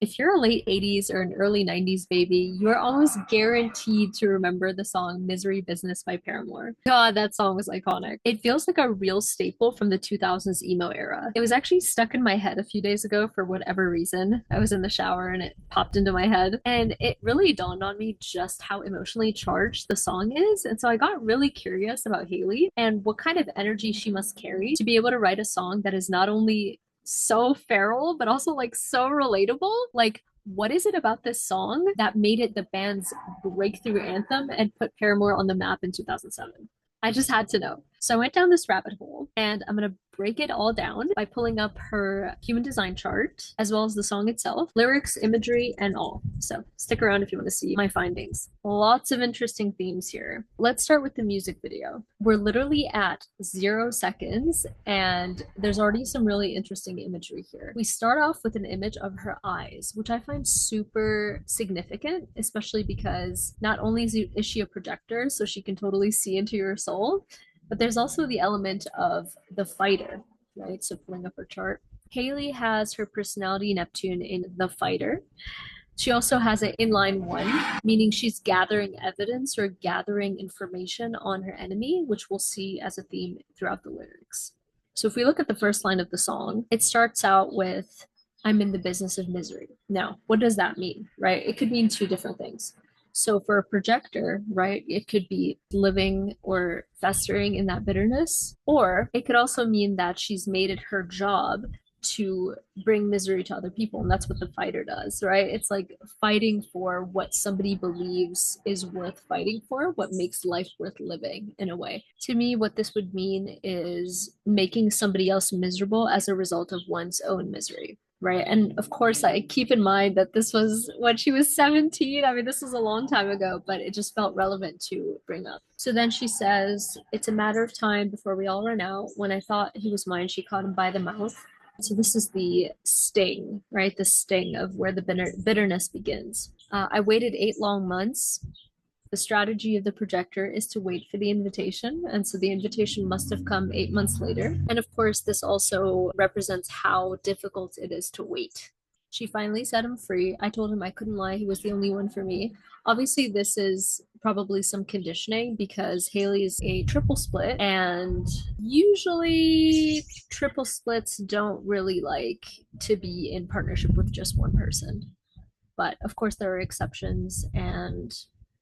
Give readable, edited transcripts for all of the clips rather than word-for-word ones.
If you're a late 80s or an early 90s baby, you're almost guaranteed to remember the song Misery Business by Paramore. God, that song was iconic. It feels like a real staple from the 2000s emo era. It was actually stuck in my head a few days ago for whatever reason. I was in the shower and it popped into my head, and it really dawned on me just how emotionally charged the song is. And so I got really curious about Hayley and what kind of energy she must carry to be able to write a song that is not only so feral, but also like so relatable. Like, what is it about this song that made it the band's breakthrough anthem and put Paramore on the map in 2007? I just had to know. So I went down this rabbit hole and I'm going to break it all down by pulling up her human design chart, as well as the song itself, lyrics, imagery, and all. So stick around if you want to see my findings. Lots of interesting themes here. Let's start with the music video. We're literally at 0 seconds and there's already some really interesting imagery here. We start off with an image of her eyes, which I find super significant, especially because not only is she a projector, so she can totally see into your soul, but there's also the element of the fighter, right? So pulling up her chart. Hayley has her personality Neptune in the fighter. She also has an inline one, meaning she's gathering evidence or gathering information on her enemy, which we'll see as a theme throughout the lyrics. So if we look at the first line of the song, it starts out with, I'm in the business of misery. Now, what does that mean, right? It could mean two different things. So for a projector, right, it could be living or festering in that bitterness, or it could also mean that she's made it her job to bring misery to other people. And that's what the fighter does, right? It's like fighting for what somebody believes is worth fighting for, what makes life worth living in a way. To me, what this would mean is making somebody else miserable as a result of one's own misery. Right. And of course, I keep in mind that this was when she was 17. I mean, this was a long time ago, but it just felt relevant to bring up. So then she says, it's a matter of time before we all run out. When I thought he was mine, she caught him by the mouth. So this is the sting, right? The sting of where the bitterness begins. I waited 8 long months. The strategy of the projector is to wait for the invitation. And so the invitation must have come 8 months later. And of course, this also represents how difficult it is to wait. She finally set him free. I told him I couldn't lie. He was the only one for me. Obviously, this is probably some conditioning because Hayley is a triple split, and usually triple splits don't really like to be in partnership with just one person. But of course, there are exceptions, and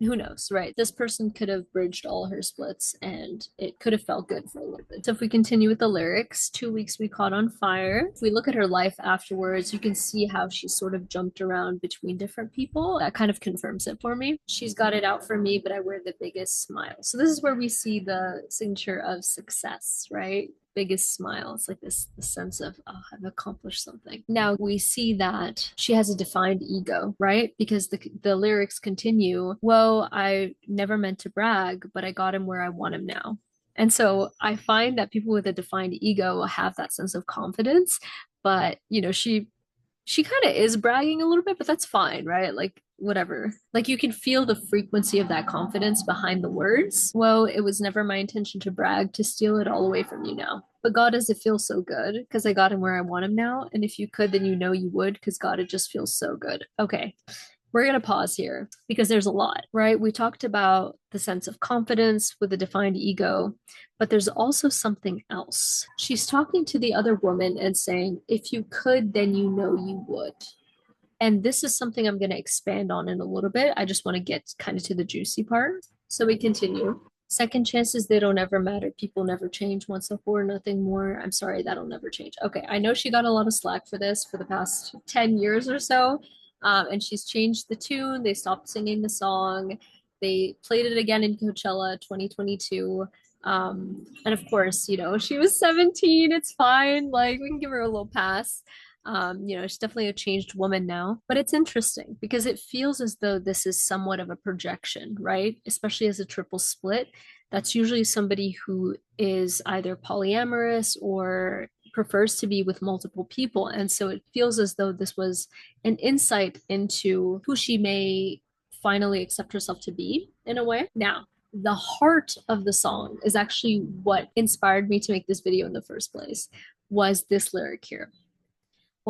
who knows, right? This person could have bridged all her splits and it could have felt good for a little bit. So if we continue with the lyrics, 2 weeks we caught on fire. If we look at her life afterwards, you can see how she sort of jumped around between different people. That kind of confirms it for me. She's got it out for me, but I wear the biggest smile. So this is where we see the signature of success, right? Biggest smile. It's like this sense of, oh, I've accomplished something. Now we see that she has a defined ego, right? Because the lyrics continue, whoa, I never meant to brag, but I got him where I want him now. And so I find that people with a defined ego have that sense of confidence, but she kind of is bragging a little bit, but that's fine, right? Like, whatever. Like, you can feel the frequency of that confidence behind the words. Well, it was never my intention to brag, to steal it all away from you now. But God, does it feel so good because I got him where I want him now. And if you could, then you know you would because God, it just feels so good. Okay. We're going to pause here because there's a lot, right? We talked about the sense of confidence with a defined ego, but there's also something else. She's talking to the other woman and saying, if you could, then you know you would. And this is something I'm going to expand on in a little bit. I just want to get kind of to the juicy part. So we continue. Second chances, they don't ever matter. People never change. Once a whore, nothing more. I'm sorry, that'll never change. Okay, I know she got a lot of slack for this for the past 10 years or so. And she's changed the tune. They stopped singing the song. They played it again in Coachella 2022. And of course, she was 17. It's fine. Like, we can give her a little pass. She's definitely a changed woman now, but it's interesting because it feels as though this is somewhat of a projection, right? Especially as a triple split. That's usually somebody who is either polyamorous or prefers to be with multiple people. And so it feels as though this was an insight into who she may finally accept herself to be in a way. Now, the heart of the song is actually what inspired me to make this video in the first place, was this lyric here.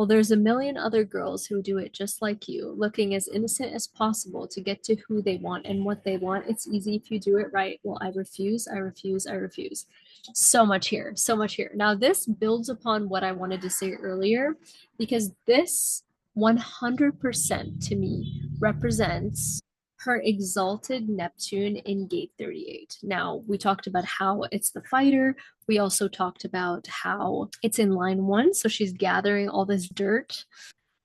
Well, there's a million other girls who do it just like you, looking as innocent as possible to get to who they want and what they want. It's easy if you do it right. Well, I refuse, I refuse, I refuse. So much here, so much here. Now, this builds upon what I wanted to say earlier, because this 100% to me represents her exalted Neptune in gate 38. Now, we talked about how it's the fighter. We also talked about how it's in line one, so she's gathering all this dirt.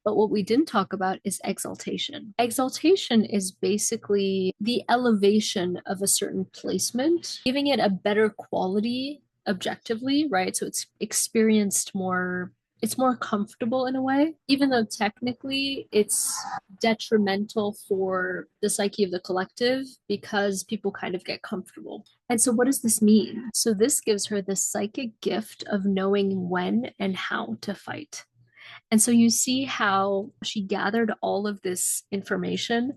But what we didn't talk about is exaltation. Exaltation is basically the elevation of a certain placement, giving it a better quality objectively, right? So it's experienced more, it's more comfortable in a way, even though technically it's detrimental for the psyche of the collective because people kind of get comfortable. And so, what does this mean? So, this gives her the psychic gift of knowing when and how to fight. And so you see how she gathered all of this information,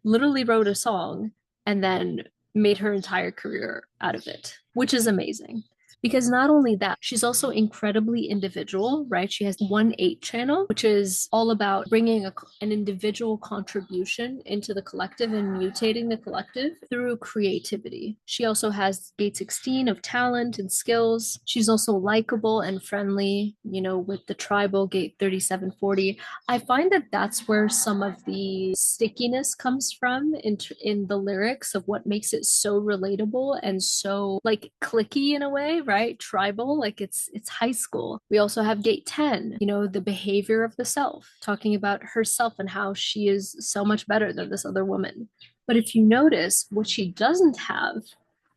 literally wrote a song, and then made her entire career out of it, which is amazing. Because not only that, she's also incredibly individual, right? She has 1/8 channel, which is all about bringing an individual contribution into the collective and mutating the collective through creativity. She also has gate 16 of talent and skills. She's also likable and friendly, with the tribal gate 3740. I find that that's where some of the stickiness comes from in the lyrics of what makes it so relatable and so like clicky in a way, right? Tribal, like it's high school. We also have gate 10, the behavior of the self, talking about herself and how she is so much better than this other woman. But if you notice, what she doesn't have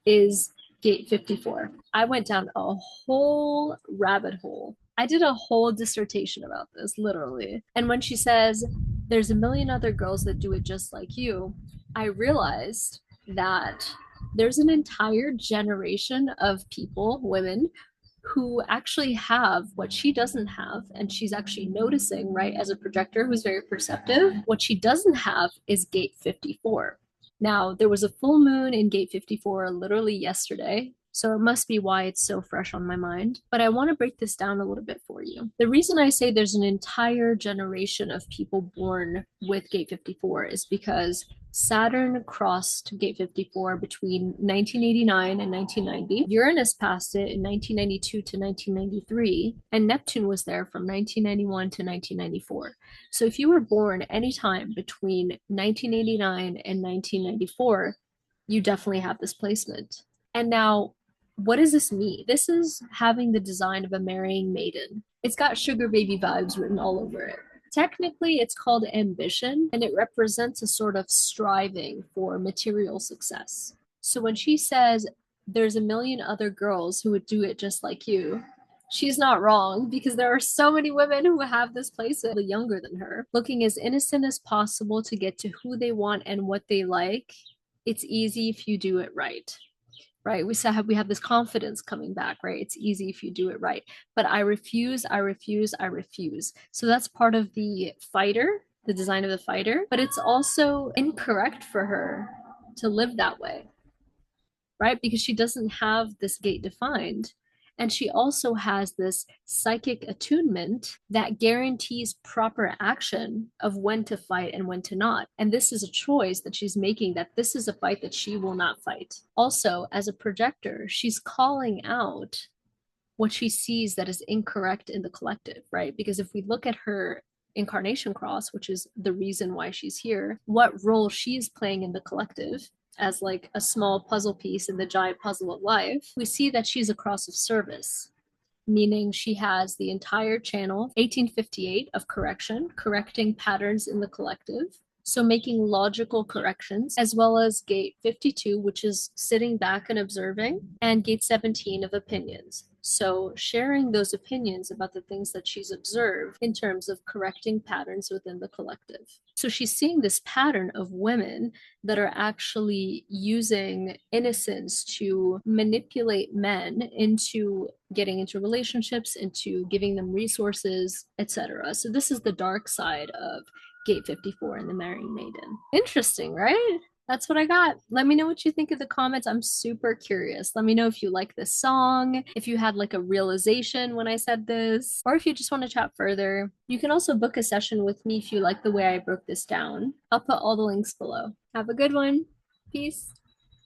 is gate 54. I went down a whole rabbit hole. I did a whole dissertation about this, literally. And when she says, there's a million other girls that do it just like you, I realized that there's an entire generation of people, women, who actually have what she doesn't have. And she's actually noticing, right, as a projector who's very perceptive, what she doesn't have is gate 54. Now, there was a full moon in gate 54 literally yesterday, so it must be why it's so fresh on my mind. But I want to break this down a little bit for you. The reason I say there's an entire generation of people born with gate 54 is because Saturn crossed gate 54 between 1989 and 1990. Uranus passed it in 1992 to 1993, and Neptune was there from 1991 to 1994. So if you were born anytime between 1989 and 1994, you definitely have this placement. And now, what does this mean? This is having the design of a marrying maiden. It's got sugar baby vibes written all over it. Technically, it's called ambition, and it represents a sort of striving for material success. So when she says, there's a million other girls who would do it just like you, she's not wrong, because there are so many women who have this place younger than her, looking as innocent as possible to get to who they want and what they like. It's easy if you do it right. Right? We have this confidence coming back, right? It's easy if you do it right. But I refuse, I refuse, I refuse. So that's part of the fighter, the design of the fighter, but it's also incorrect for her to live that way, right? Because she doesn't have this gate defined. And she also has this psychic attunement that guarantees proper action of when to fight and when to not. And this is a choice that she's making, that this is a fight that she will not fight. Also, as a projector, she's calling out what she sees that is incorrect in the collective, right? Because if we look at her incarnation cross, which is the reason why she's here, what role she's playing in the collective, as like a small puzzle piece in the giant puzzle of life, we see that she's a cross of service, meaning she has the entire channel 1858 of correction, correcting patterns in the collective. So making logical corrections, as well as gate 52, which is sitting back and observing, and gate 17 of opinions. So sharing those opinions about the things that she's observed in terms of correcting patterns within the collective. So she's seeing this pattern of women that are actually using innocence to manipulate men into getting into relationships, into giving them resources, etc. So this is the dark side of gate 54 and the marrying maiden. Interesting, right? That's what I got. Let me know what you think in the comments. I'm super curious. Let me know if you like this song, if you had like a realization when I said this, or if you just want to chat further. You can also book a session with me if you like the way I broke this down. I'll put all the links below. Have a good one. Peace.